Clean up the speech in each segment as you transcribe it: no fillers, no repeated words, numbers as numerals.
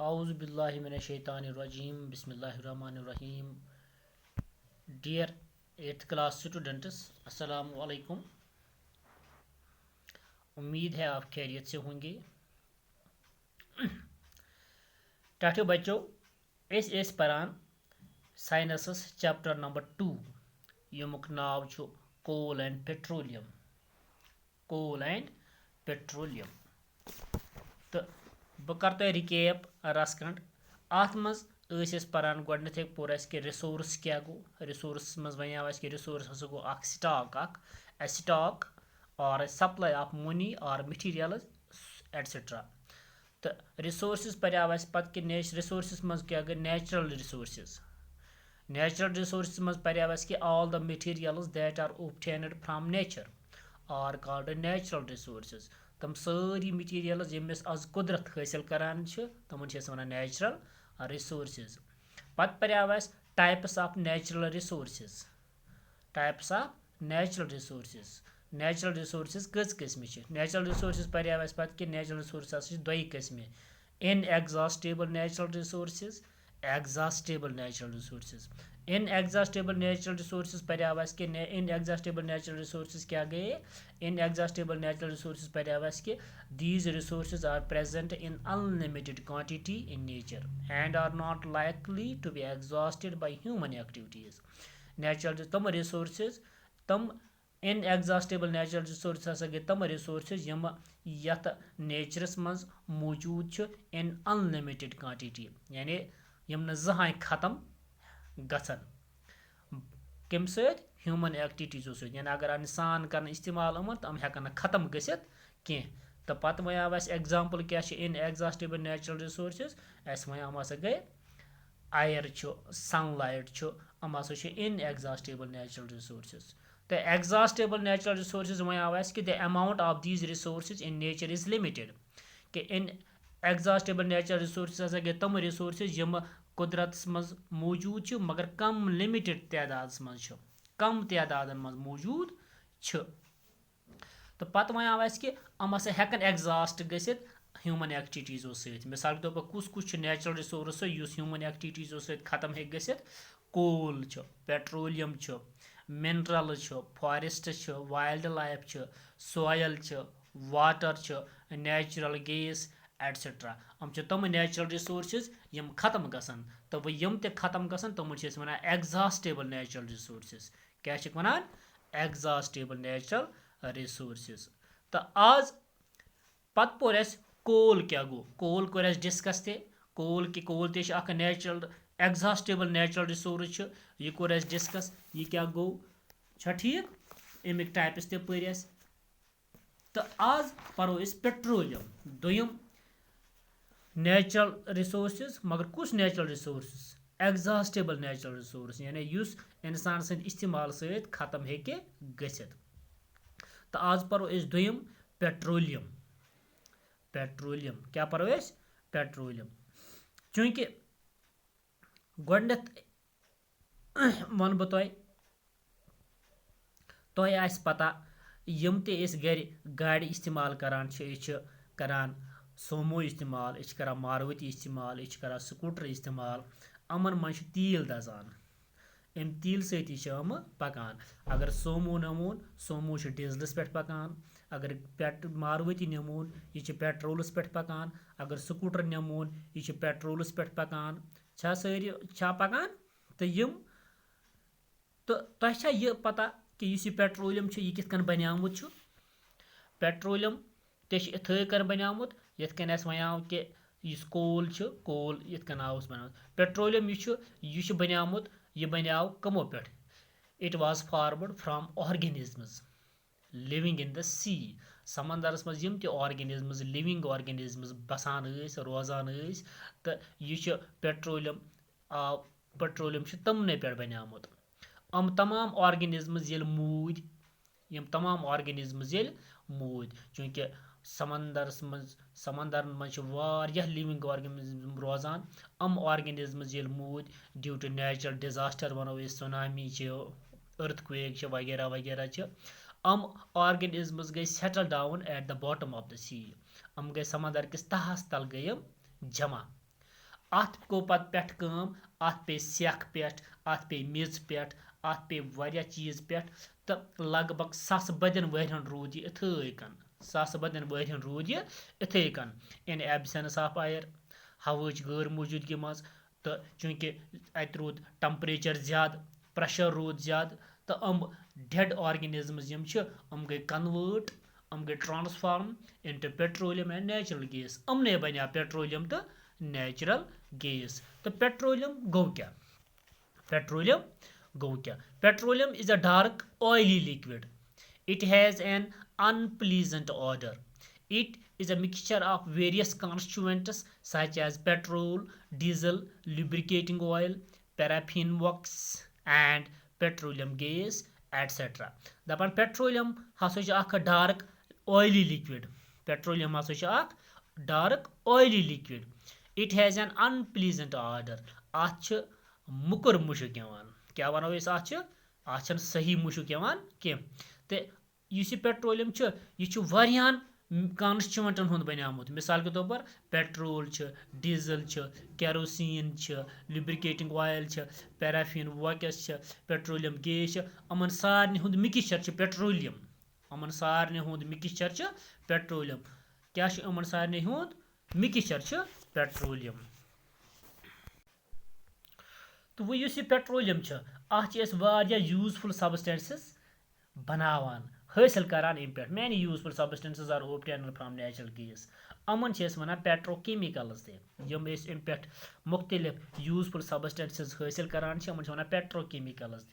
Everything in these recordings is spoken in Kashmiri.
Auzu billahi mineşşeytanirracim. Bismillahirrahmanirrahim. Dear 8th class students, अस्सलाम वालेकुम। उम्मीद है आप खैरियत से होंगे। टाठियो बच्चों, इस परान साइनसस चैप्टर नंबर 2 यमुक नाव छु coal and petroleum. Coal and petroleum तो बह कर तुम रिकेप रसकंड अत मज पान गोडे पोर कि रिसोर्स क्या गो। रिसोर्स मज वन कि रिसोर्स हसा गो स्टॉक और सप्लाई ऑफ मनी और मटीरियल एटसेट्रा। तो रिसोर्स पर्याव पत कि रिसोर्स मज क्या गए नेचुरल रिसोर्स। नेचुरल रिसोर्स मज पर्याव कि all the materials that are obtained from nature are called natural resource. तम सारी मटीरियल्स यमिस आज कुदरत हासिल करान तमन वन नेचुरल रिसोर्स। पत पर्याव types of natural resource. Types of natural resource. Natural resource कस किस्म नेचुरल रिसोर्स पर्याव पत कि नेचुरल रिसोर्स दो किस्म inexhaustible natural resource exhaustible natural resource. Inexhaustible natural resource पर्याव कि इनएग्जॉस्टेबल नेचुरल रिसोर्स क्या गए। इनएग्जॉस्टेबल नेचुरल रिसोर्स पर्याव कि these resources are present in unlimited quantity in nature and are not likely to be exhausted by human activities. Natural तम resources तम इनएग्जॉस्टेबल नेचुरल रिसोर्स हसा गए तम रिसोर्स यम यथ नेचरस मज मौजूद इन अनलिमिटेड क्वांटिटी यानी यम न जहां खत्म गसन कम सत ह्यूमन एक्टिविटीजो सत यानी अगर इंसान कर इस्तेमाल तम हेकन खत्म गसित कह। तो पत वन एग्जाम्पल क्या इनएग्जॉस्टेबल नेचुरल रिसोर्स अस वन हसा गए आयर सनलाइट हम हसा इनएग्जॉस्टेबल नेचुरल रिसोर्स। तो एग्जॉस्टेबल नेचुरल रिसोर्स वन कि the amount of these resource in nature is limited कि इन एग्जॉस्टेबल नेचुरल रिसोर्स हसा गए तम रिसोर्स यम कुदरत मज मौजूद मगर कम लिमिटेड तादाद मज कम तादाद मज मौजूद। तो पत वन कि हम हसा हेकन एग्जॉस्ट गसित ह्यूमन एक्टिविटीजो सत। मिसाल के तौर पर कुछ नेचुरल रिसोर्स ह्यूमन एक्टिविटीजो सत खत्म हे गसित। Coal petroleum mineral forest wildlife soil water natural gas etcetera. हम तम नेचुरल रिसोर्स यम खत्म गसन। तो वह यम ते खत्म गसन तम वन एग्जॉस्टेबल नेचुरल रिसोर्स। क्या वन एग्जॉस्टेबल नेचुरल रिसोर्स। तो आज पत पोर कोल क्या गो। कोल कोर डिस्कस ते कोल ते नेचुरल एग्जॉस्टेबल नेचुरल रिसोर्स यह कोर डिस्कस यह क्या गो ठीक अमिक टाइप्स ते पर। तो आज परो पेट्रोलियम दोयम नेचुरल रिसोर्स मगर कुछ natural resource exhaustible natural resource यानी युस इंसान सद इस्तेमाल सत खत्म हेके गसित। तो आज परो दोयम पेट्रोलियम। पेट्रोलियम क्या परो पेट्रोलियम चूंकि गोडनेथ वन बह तुह आस पता यम ते गर गाड़ी इस्तेमाल करान करान सोमो इस्तेमाल करान मारुति इस्तेमाल करान स्कूटर इस्तेमाल अमन मज तील दजान अम तील सती पकान। अगर सोमो नमोन सोमो डीजलस पे पकान। अगर मारुति नमोन यह पेट्रोलस पे पकान। अगर स्कूटर नमोन यह पेट्रोलस पे पकान सारी पकान। तो यम तो तुह यह पता कि यह पेट्रोलियम यह कित कन बनियामुत पेट्रोलियम ते इथे कन बनियामुत यथ कन वन कि कोल यथ कन आव बना पेट्रोलियम यह बनियामुत यह बनियाव कमो पे। It was formed from organisms living in the sea. समंदरस मज यम ते ऑर्गेनिजम्स लिविंग ऑर्गेनिजम्स बसान रोजान तो यह पेट्रोलियम पेट्रोलियम तमने पे बनियामुत। हम तमाम ऑर्गेनिजम्स ये मूद यम तमाम ऑर्गेनिजम्स ये मूद चूंकि समंदर मज लिविंग ऑर्गेनिज्म रोजान हम ऑर्गेनिजम्स ये मूद ड्यू टू नेचुरल डिजास्टर वनो सुनामी अर्थक्वेक वगैरह वगैरह हम ऑर्गेनिजम्स गई settle down at the bottom of the sea. हम गए समंदर किस तहस तल गए जमा। अत गो पेट कम अत पे सेख पेट अत पे मेज पेट अत पे वारिया चीज पेट तो लगभग सास बदन वहरन रूद यह इथे कन सास बदन वहरन रूद यह इथे कन इन एब्सेंस ऑफ आयर हवच गैर मौजूदगी मज तो चूंकि अत रूद टम्परेचर ज्यादा प्रेशर रूद ज्यादा तो डेड ऑर्गेनिजम्स गई कन्वर्ट गई transform into petroleum and natural gas ने बना पेट्रोलियम तो नेचुरल गैस तो पेट्रोलियम गो क्या पेट्रोलियम गो क्या petroleum is a dark oily liquid it has an unpleasant odor it is a mixture of various constituents such as petrol diesel lubricating oil paraffin wax and petroleum gas etc dapan petroleum hasa cha dark oily liquid petroleum hasa cha dark oily liquid it has an unpleasant odor ach mukur mushuk yavan kya wano is ach ach sahi mushuk yavan ke te यह पेट्रोलियम यह कॉन्स्टिट्यूएंटन हुंद बनियामुत मिसाल के तौर पर petrol diesel kerosene lubricating oil paraffin wax petroleum gas अमन सारन हुंद मिक्सचर पेट्रोलियम अमन सारन हुंद मिक्सचर पेट्रोलियम क्या अमन सारन हुंद मिक्सचर पेट्रोलियम तो वो यह पेट्रोलियम अत यूजफुल सबस्टेंसेस बनावान हासिल करान अम पे many useful substances are obtained from natural gas अमन वन पेट्रोकेमिकल्स तम अम पे मुख्तलिफ यूजफुल सबस्टेंसेस हासिल करान अमन वन पेट्रोकेमिकल्स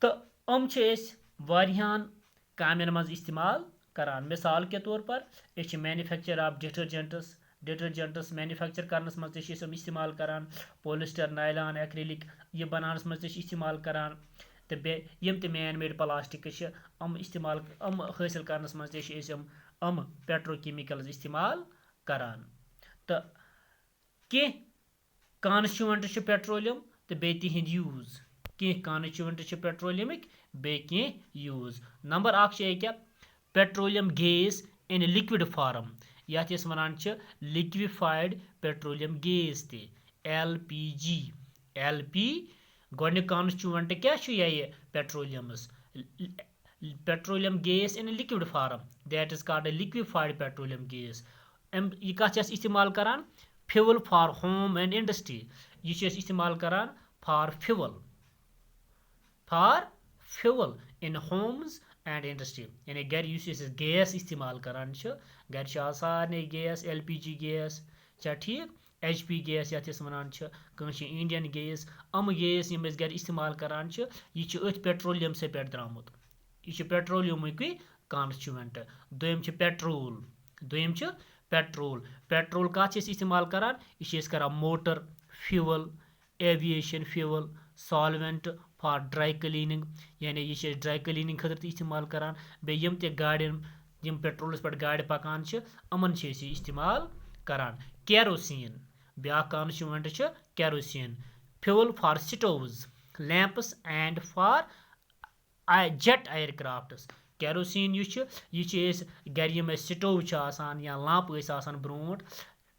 तो अम वारियान कामन मज इस्तेमाल करान मिसाल के तौर पर manufacture of detergents manufacture Karan's मज इस्तेमाल करान पॉलिस्टर नायलॉन एक्रिलिक यह बनानस मज इस्तेमाल करान तो यम ते मैन मेड प्लास्टिक इस्तेमाल हासिल करनस मज पेट्रोकेमिकल्स इस्तेमाल करान तो कह कॉन्स्टिट्यूएंट पेट्रोलियम तो बे तिहिंद यूज कह कॉन्स्टिट्यूएंट पेट्रोलियमिक बे कह यूज नंबर अख क्या petroleum gas in liquid form यथ वन लिक्विफाइड पेट्रोलियम गैस ते LPG गोडनिक कॉन्स्टिट्यूएंट क्या यह पेट्रोलियमस petroleum gas in liquid form that is called liquefied petroleum gas यह कत इस्तेमाल करान fuel for home and industry यह इस्तेमाल करान for fuel in homes and industry यानी गर गैस इस्तेमाल करान गर सारे गैस LPG गैस ठीक HP गैस यथ वन इंडियन गैस गैस यम गर इस्तेमाल करान यह अथ पेट्रोलियम से पे द्रामुत यह पेट्रोलियमिक कॉन्स्टिट्यूएंट दोम पेट्रोल कत इस्तेमाल करान यह करान motor fuel aviation fuel solvent for dry cleaning यानी यह ड्राई क्लीनिंग खतर इस्तेमाल करान बे यम ते गाड़ियन यम पेट्रोलस पे गाड़ पकान अमन इस्तेमाल करान केरोसिन ब्या constituent kerosene fuel for stoves lamps and for jet aircrafts kerosene यह गर स्टोव या lump bro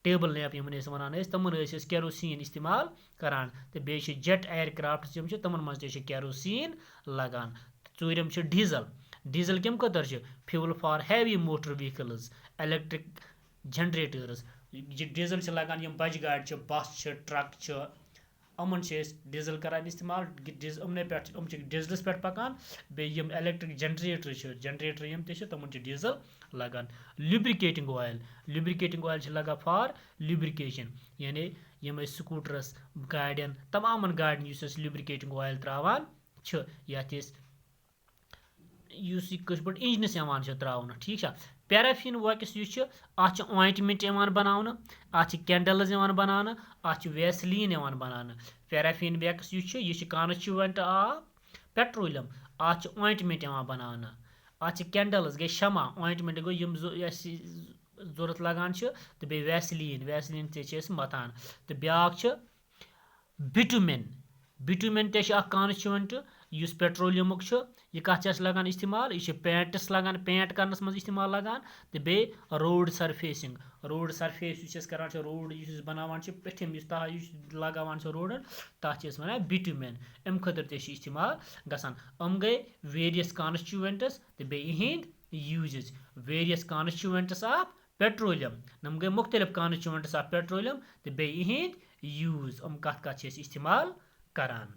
table lamp Yemen one तमन केरोसिन इस्तेमाल करान तो बे जेट एयरक्राफ्ट्स तमन मज केरोसिन लगान चूरम डीजल कम खतर fuel for heavy motor vehicles electric generators diesel लगान यम बज गाड़ बस ट्रक अमन डीजल करान इस्तेमाल डीजलस पे पकान बे इलेक्ट्रिक जनरेटर यम तमन डीजल लगान लुब्रिकेटिंग ऑयल लगा फॉर लुब्रिकेशन यानी यम स्कूटरस गाड़ियन तमाम गाड़ियन लुब्रिकेटिंग ऑयल त्रावान यथ इंजनस त्रावन ठीक पैराफिन वैक्स अत ऑइंटमेंट बनाना अत कैंडल्स बनाना अत वैसलीन बनाना पैराफिन वैक्स यह कॉन्स्टिट्यूएंट ऑफ पेट्रोलियम अत ऑइंटमेंट बनाना अत कैंडल्स गई शमा ऑइंटमेंट गो यम जरूरत लगान तो बे वैसलीन ते मथान तो ब्याक बिटुमेन ते कॉन्स्टिट्यूएंट युस पेट्रोलियमुक यह कत लगान इस्तेमाल यह पेंटस लगान पेंट करनस मज इस्तेमाल लगान तो बे रोड सरफेसिंग रोड सरफेस यस करान रोड बनावान पेठिम लगावान रोडन तथ वन बिटुमेन अम खतर ते इस्तेमाल गसान अम गए वेरियस कॉन्स्टिट्यूएंट्स तो बे इहिंद uses various constituents of petroleum नम गए मुख्तलिफ कॉन्स्टिट्यूएंट्स ऑफ पेट्रोलियम तो बे इहिंद यूज अम कत कत इस्तेमाल करान।